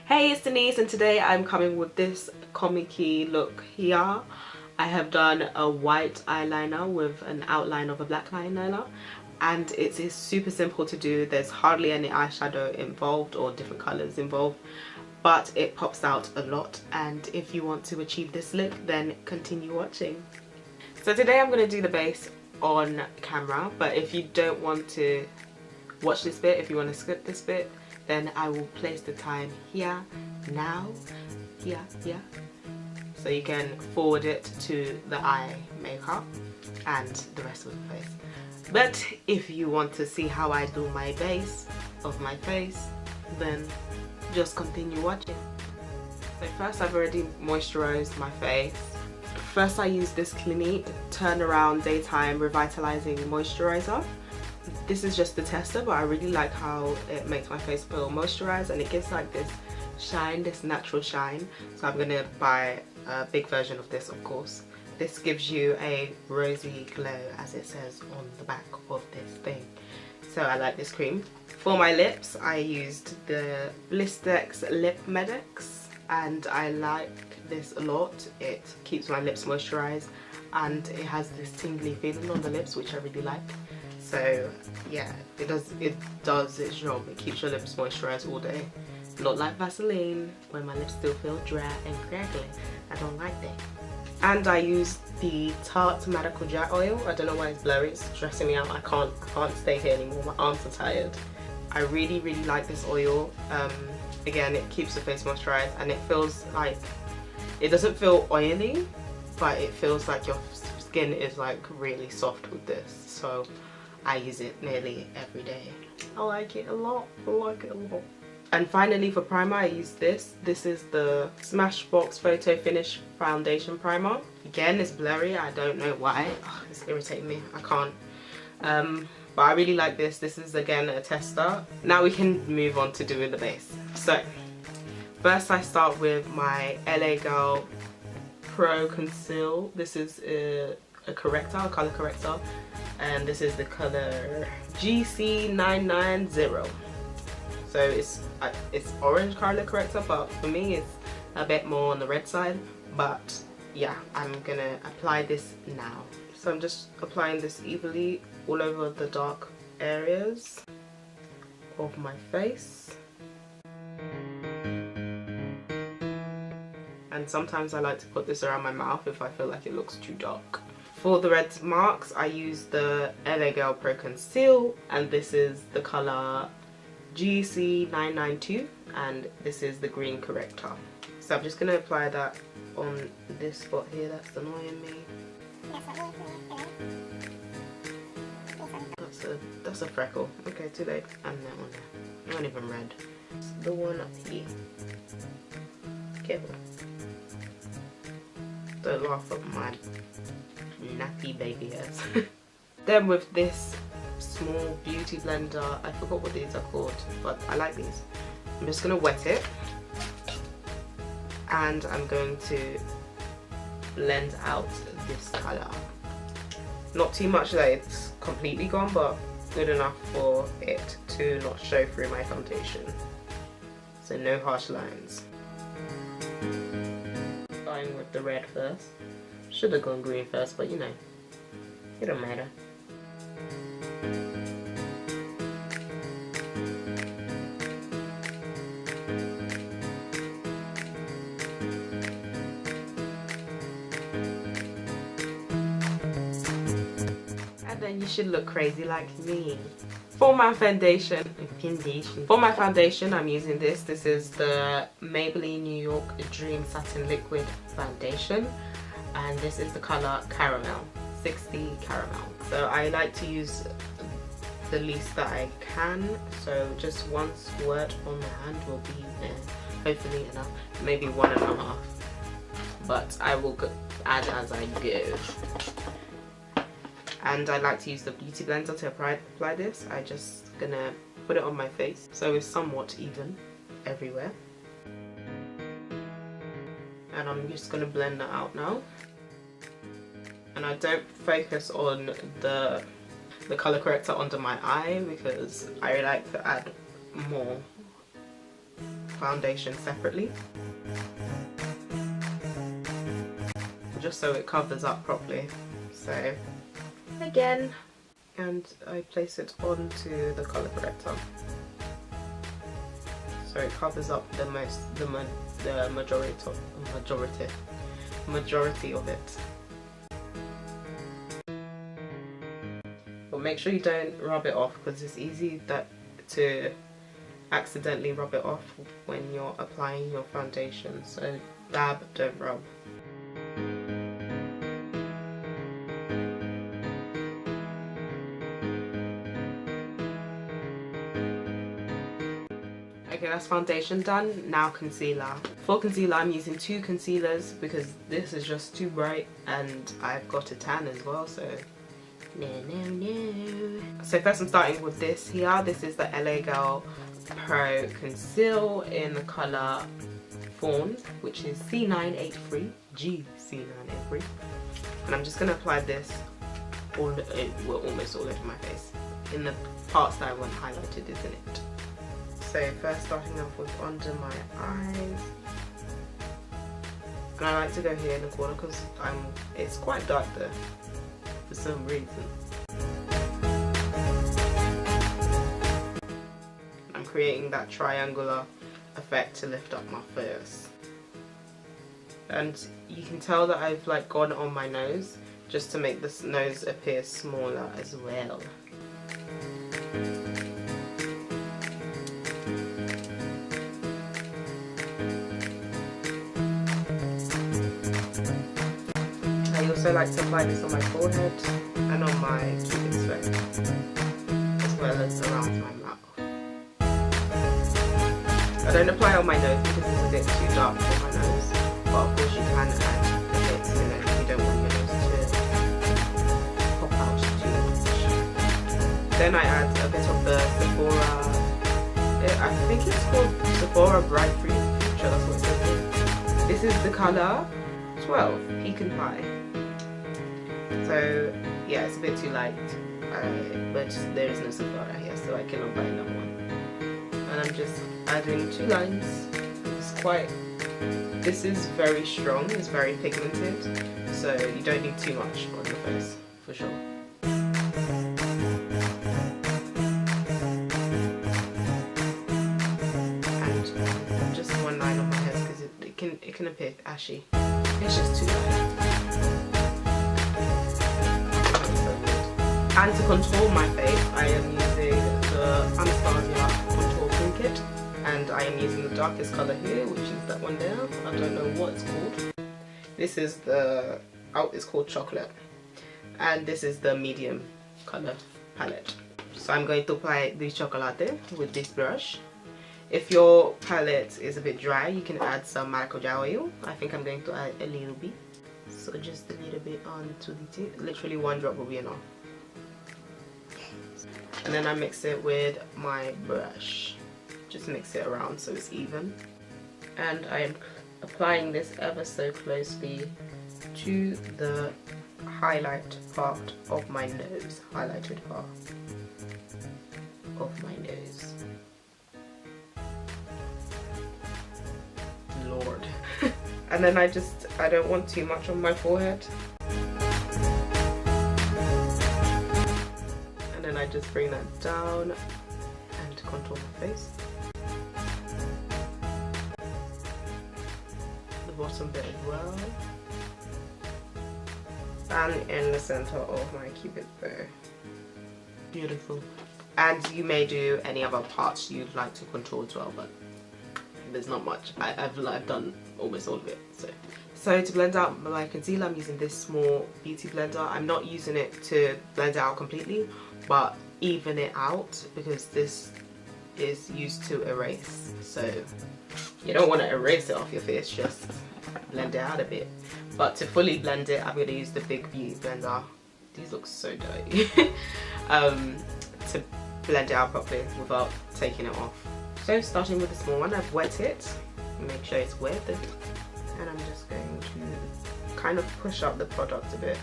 Hey, it's Denise and today I'm coming with this comic-y look here. I have done a white eyeliner with an outline of a black eyeliner and it is super simple to do. There's hardly any eyeshadow involved or different colours involved, but it pops out a lot, and if you want to achieve this look then continue watching. So today I'm going to do the base on camera, but if you don't want to watch this bit, if you want to skip this bit, then I will place the time here, now, here, so you can forward it to the eye makeup and the rest of the face. But if you want to see how I do my base of my face, then just continue watching. So first, I've already moisturized my face. First I use this Clinique Turnaround Daytime Revitalizing Moisturizer. This is just the tester, but I really like how it makes my face feel moisturized and it gives like this shine, this natural shine. So I'm gonna buy a big version of this, of course. This gives you a rosy glow, as it says on the back of this thing. So I like this cream. For my lips, I used the Blistex Lip Medex and I like this a lot. It keeps my lips moisturized and it has this tingly feeling on the lips, which I really like. So yeah, it does its job. It keeps your lips moisturized all day. Not like Vaseline, when my lips still feel dry and crackly. I don't like that. And I used the Tarte Medical Jet Oil. I don't know why it's blurry, it's stressing me out. I can't stay here anymore, my arms are tired. I really like this oil. Again, it keeps the face moisturized and it feels like, it doesn't feel oily, but it feels like your skin is like really soft with this. So I use it nearly every day. I like it a lot. I like it a lot. And finally, for primer, I use this. This is the Smashbox Photo Finish Foundation Primer. Again, it's blurry. I don't know why. Oh, it's irritating me. I can't. But I really like this. This is again a tester. Now we can move on to doing the base. So first, I start with my LA Girl Pro Conceal. This is a corrector, a color corrector. And this is the color GC990. So it's orange color corrector, but for me it's a bit more on the red side. But yeah, I'm gonna apply this now. So I'm just applying this evenly all over the dark areas of my face. And sometimes I like to put this around my mouth if I feel like it looks too dark. For the red marks, I use the LA Girl Pro Conceal, and this is the color GC992, and this is the green corrector. So I'm just going to apply that on this spot here that's annoying me. That's a freckle. Okay, too late. And that one there. Not even red. It's the one up here. Careful. Don't laugh at my nappy baby hairs. Then with this small beauty blender, I forgot what these are called, but I like these. I'm just gonna wet it and I'm going to blend out this color. Not too much that it's completely gone, but good enough for it to not show through my foundation. So no harsh lines. Starting with the red first. Should have gone green first, but you know, it don't matter. And then you should look crazy like me. For my foundation, I'm using this. This is the Maybelline New York Dream Satin Liquid Foundation. And this is the color Caramel, 60 Caramel. So I like to use the least that I can. So just one squirt on my hand will be hopefully enough. Maybe 1.5. But I will add as I go. And I like to use the beauty blender to apply this. I just gonna put it on my face so it's somewhat even everywhere. And I'm just gonna blend that out now. And I don't focus on the color corrector under my eye because I like to add more foundation separately, just so it covers up properly. So again, and I place it onto the colour corrector, so it covers up the majority of it. But make sure you don't rub it off, because it's easy to accidentally rub it off when you're applying your foundation. So dab, don't rub. Okay, that's foundation done. Now concealer. For concealer, I'm using 2 concealers because this is just too bright and I've got a tan as well, so no. So first I'm starting with this here. This is the LA Girl Pro Conceal in the colour Fawn, which is C983, GC983. And I'm just going to apply this almost all over my face, in the parts that I want highlighted, isn't it? So first starting off with under my eyes, and I like to go here in the corner because it's quite dark there for some reason. I'm creating that triangular effect to lift up my face, and you can tell that I've like gone on my nose just to make this nose appear smaller as well. I also like to apply this on my forehead and on my cupid's bow, as well as around my mouth. I don't apply on my nose because it's a bit too dark for my nose, but of course you can add a bit, if you don't want your nose to pop out too much. Then I add a bit of the Sephora, I think it's called Sephora Bright Future, that's what it says here. This is the colour 12, Pecan Pie. So yeah, it's a bit too light, but there is no Sephora here, so I cannot buy another one. And I'm just adding 2 lines. This is very strong, it's very pigmented, so you don't need too much on your face, for sure. And just 1 line on my head because it can appear ashy. It's just too light. And to contour my face, I am using the Anastasia Contour Cream Kit, and I am using the darkest colour here, which is that one there. I don't know what it's called. This is it's called Chocolate, and this is the medium colour palette. So I'm going to apply the Chocolate with this brush. If your palette is a bit dry, you can add some maracuja oil. I think I'm going to add a little bit, so just a little bit onto the tip. Literally 1 drop will be enough. And then I mix it with my brush. Just mix it around so it's even. And I am applying this ever so closely to the highlight part of my nose. Highlighted part of my nose. Lord. And then I don't want too much on my forehead. And I just bring that down and contour my face. The bottom bit as well. And in the center of my cupid's bow. Beautiful. And you may do any other parts you'd like to contour as well, but there's not much. I've done almost all of it. So to blend out my concealer, I'm using this small beauty blender. I'm not using it to blend it out completely, but even it out, because this is used to erase. So you don't want to erase it off your face, just blend it out a bit. But to fully blend it, I'm going to use the big beauty blender. These look so dirty. To blend it out properly without taking it off. So starting with the small one, I've wet it. Make sure it's wet. And I'm just going to kind of push up the product a bit,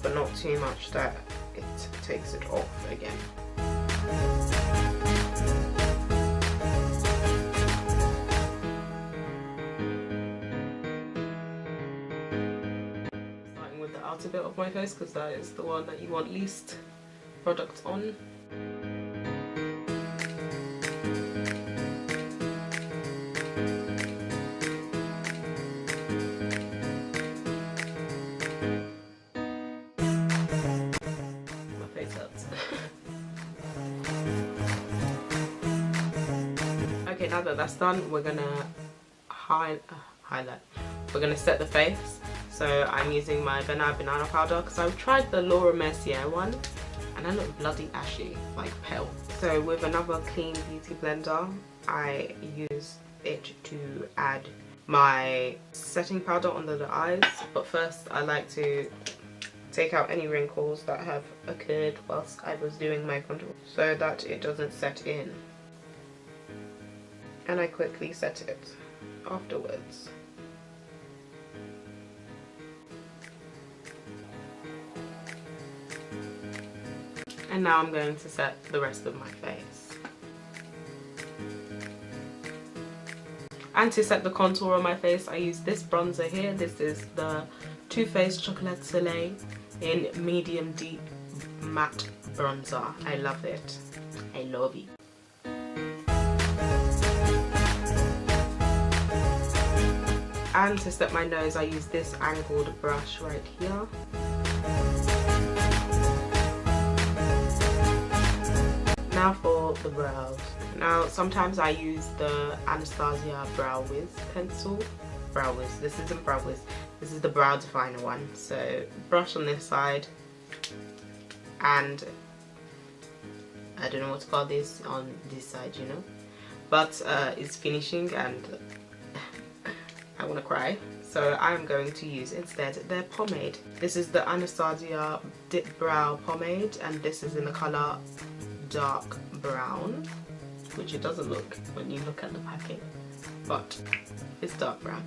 but not too much that it takes it off again. outer bit of my face because that is the one that you want least product on. My face hurts. Okay, now that that's done, we're gonna highlight. We're gonna set the face. So I'm using my banana powder because I've tried the Laura Mercier one and I look bloody ashy, like pale. So with another clean beauty blender, I use it to add my setting powder under the eyes. But first I like to take out any wrinkles that have occurred whilst I was doing my contour so that it doesn't set in. And I quickly set it afterwards. And now I'm going to set the rest of my face. And to set the contour on my face, I use this bronzer here. This is the Too Faced Chocolate Soleil in medium deep matte bronzer. I love it. I love it. And to set my nose, I use this angled brush right here. Now for the brows. Now sometimes I use the Anastasia Brow Wiz pencil. Brow Wiz. This isn't Brow Wiz. This is the brow definer one. So brush on this side, and I don't know what to call this on this side, you know. But it's finishing and I want to cry. So I'm going to use instead their pomade. This is the Anastasia Dip Brow Pomade, and this is in the colour dark brown, which it doesn't look when you look at the packet, but it's dark brown.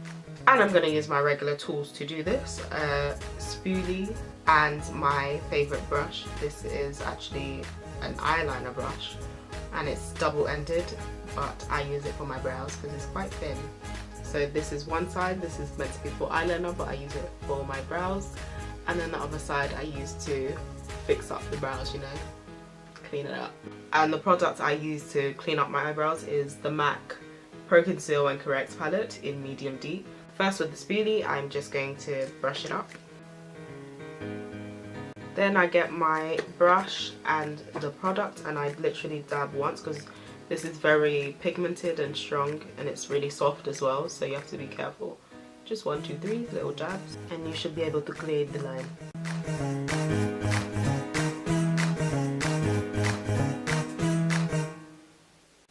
And I'm going to use my regular tools to do this, spoolie and my favourite brush. This is actually an eyeliner brush and it's double-ended, but I use it for my brows because it's quite thin. So this is one side, this is meant to be for eyeliner, but I use it for my brows, and then the other side I use to fix up the brows, you know, clean it up. And the product I use to clean up my eyebrows is the MAC Pro Conceal and Correct palette in medium deep. First with the spoolie, I'm just going to brush it up. Then I get my brush and the product and I literally dab once because this is very pigmented and strong and it's really soft as well, so you have to be careful. Just 1, 2, 3 little dabs and you should be able to clear the line.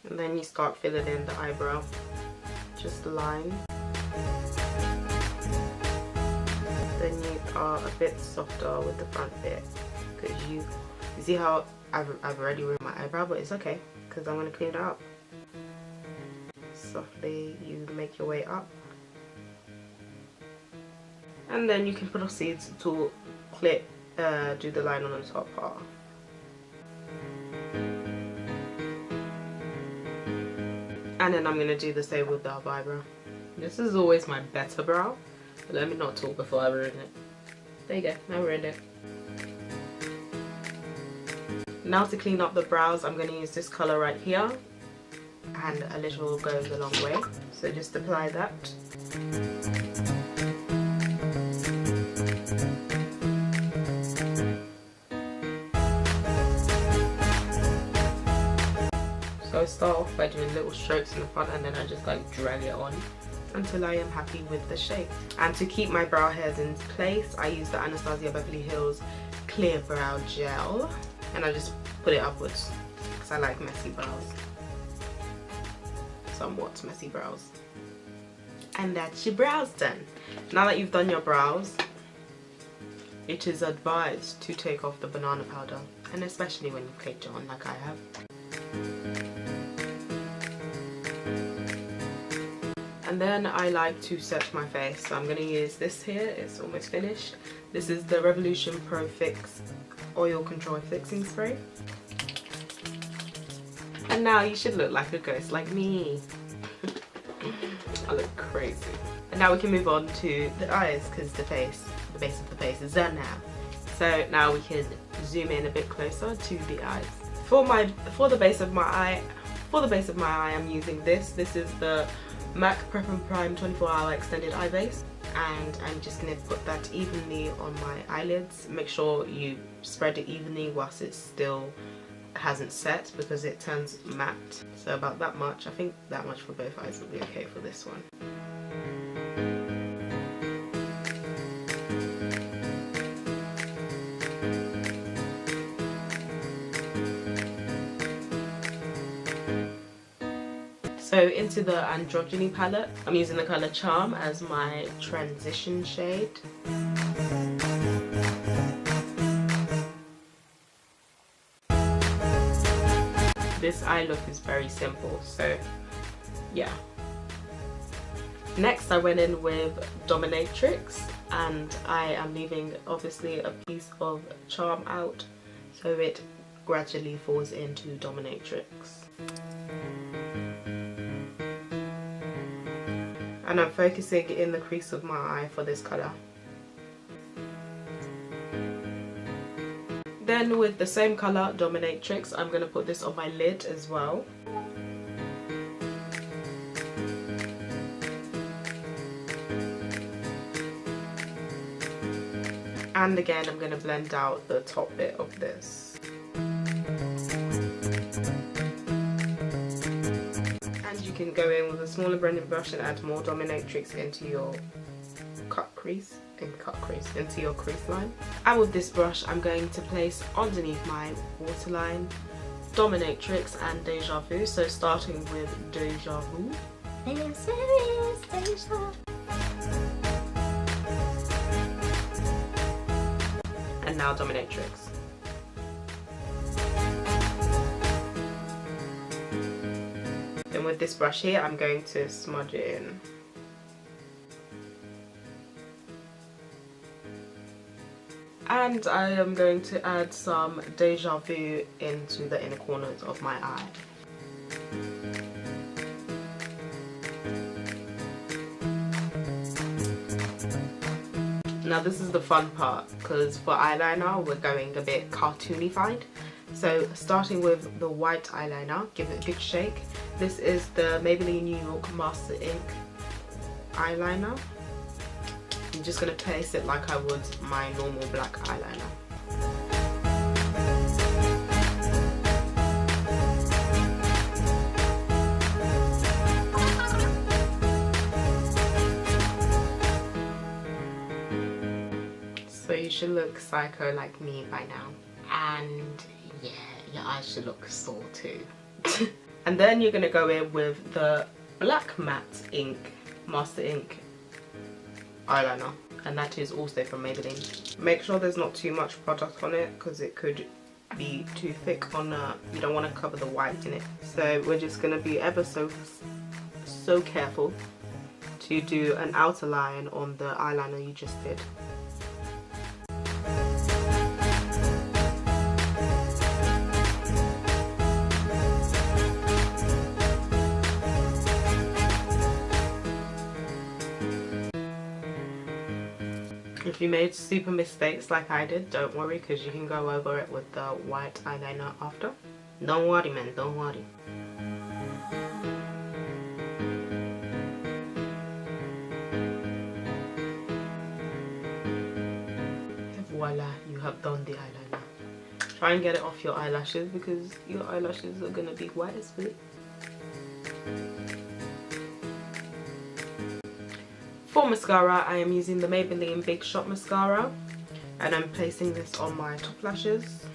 And then you start filling in the eyebrow, just the line. Then you are a bit softer with the front bit because you see how I've already ruined my eyebrow, but it's okay because I'm going to clean it up. Softly you make your way up, and then you can proceed to clip, do the line on the top part. And then I'm going to do the same with the other eyebrow. This is always my better brow, but let me not talk before I ruin it. There you go, I ruined it. Now to clean up the brows, I'm going to use this colour right here, and a little goes a long way, so just apply that. So I start off by doing little strokes in the front and then I just like drag it on until I am happy with the shape. And to keep my brow hairs in place, I use the Anastasia Beverly Hills Clear Brow Gel. And I just put it upwards because I like messy brows. Somewhat messy brows. And that's your brows done. Now that you've done your brows, it is advised to take off the banana powder, and especially when you've caked it on like I have. And then I like to set my face, so I'm going to use this here. It's almost finished. This is the Revolution Pro Fix Oil Control Fixing Spray. And now you should look like a ghost like me. I look crazy. And now we can move on to the eyes because the face the base of the face is done now. So now we can zoom in a bit closer to the eyes. For the base of my eye, I'm using this. This is the MAC Prep and Prime 24-hour extended eye base, and I'm just going to put that evenly on my eyelids. Make sure you spread it evenly whilst it still hasn't set, because it turns matte. So about that much. I think that much for both eyes will be okay for this one. So into the Androgyny palette, I'm using the colour Charm as my transition shade. This eye look is very simple, so yeah. Next I went in with Dominatrix, and I am leaving obviously a piece of Charm out so it gradually falls into Dominatrix. And I'm focusing in the crease of my eye for this colour. Then with the same colour, Dominatrix, I'm going to put this on my lid as well. And again, I'm going to blend out the top bit of this. You can go in with a smaller blending brush and add more Dominatrix into your into your crease line. And with this brush, I'm going to place underneath my waterline Dominatrix and Deja Vu. So starting with Deja Vu. And now Dominatrix. Then with this brush here, I'm going to smudge it in. And I am going to add some Deja Vu into the inner corners of my eye. Now this is the fun part, because for eyeliner we're going a bit cartoony-fied. So starting with the white eyeliner, give it a good shake. This is the Maybelline New York Master Ink eyeliner. I'm just going to place it like I would my normal black eyeliner. So you should look psycho like me by now. And yeah, your eyes should look sore too. And then you're going to go in with the black matte ink, Master Ink eyeliner, and that is also from Maybelline. Make sure there's not too much product on it, because it could be too thick on you don't want to cover the white in it. So we're just going to be ever so careful to do an outer line on the eyeliner you just did. If you made super mistakes like I did, don't worry, because you can go over it with the white eyeliner after. Don't worry, man, don't worry. And voila, you have done the eyeliner. Try and get it off your eyelashes, because your eyelashes are going to be white as fuck. For mascara, I am using the Maybelline Big Shot Mascara, and I'm placing this on my top lashes.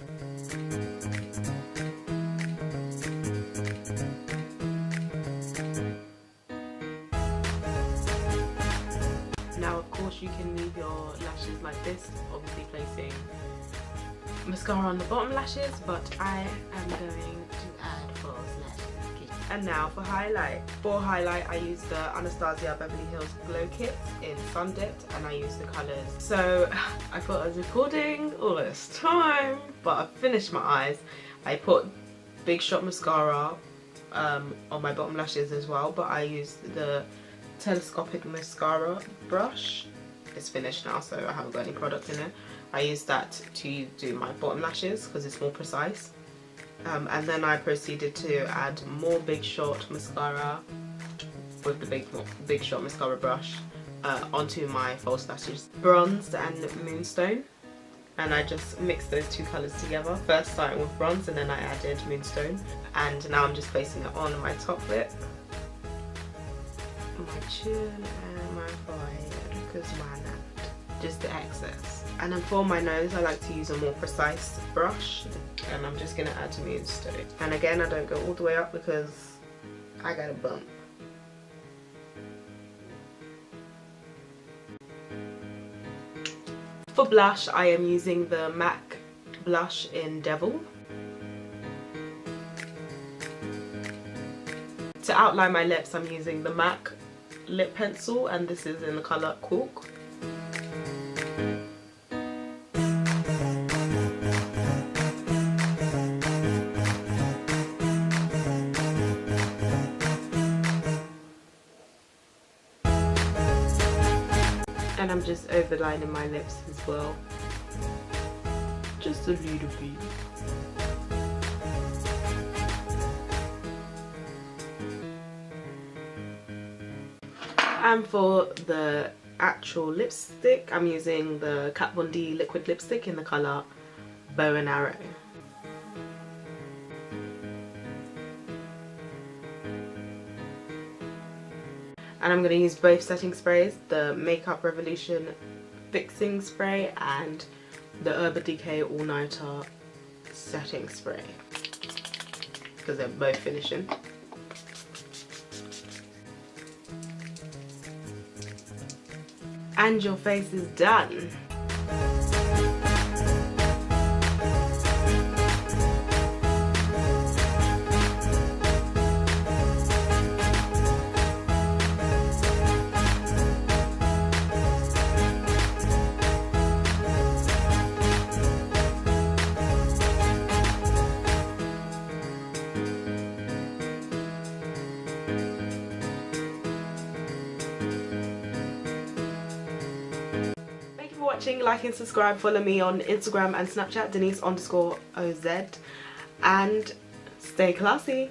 Now of course you can leave your lashes like this, obviously placing mascara on the bottom lashes, but I am going to add false lashes. And now for highlight. For highlight, I use the Anastasia Beverly Hills Glow Kit in Sun Dipped, and I use the colours. So I thought I was recording all this time, but I finished my eyes. I put Big Shot Mascara on my bottom lashes as well, but I used the telescopic mascara brush it's finished now, so I haven't got any product in it. I use that to do my bottom lashes because it's more precise. And then I proceeded to add more Big Shot mascara with the Big Shot mascara brush onto my false lashes. Bronze and Moonstone. And I just mixed those two colours together. First starting with bronze and then I added Moonstone. And now I'm just placing it on my top lip, my chin and my forehead, because why not? Just the excess. And then for my nose I like to use a more precise brush, and I'm just going to add Moonstone. And again, I don't go all the way up because I got a bump. For blush, I am using the MAC blush in Devil. To outline my lips, I'm using the MAC lip pencil, and this is in the colour Cork. And I'm just overlining my lips as well, just a little bit. And for the actual lipstick, I'm using the Kat Von D liquid lipstick in the colour Bow and Arrow. And I'm going to use both setting sprays, the Makeup Revolution fixing spray and the Urban Decay All Nighter setting spray, because they're both finishing. And your face is done. Watching, like and subscribe, follow me on Instagram and Snapchat, Denise_OZ, and stay classy.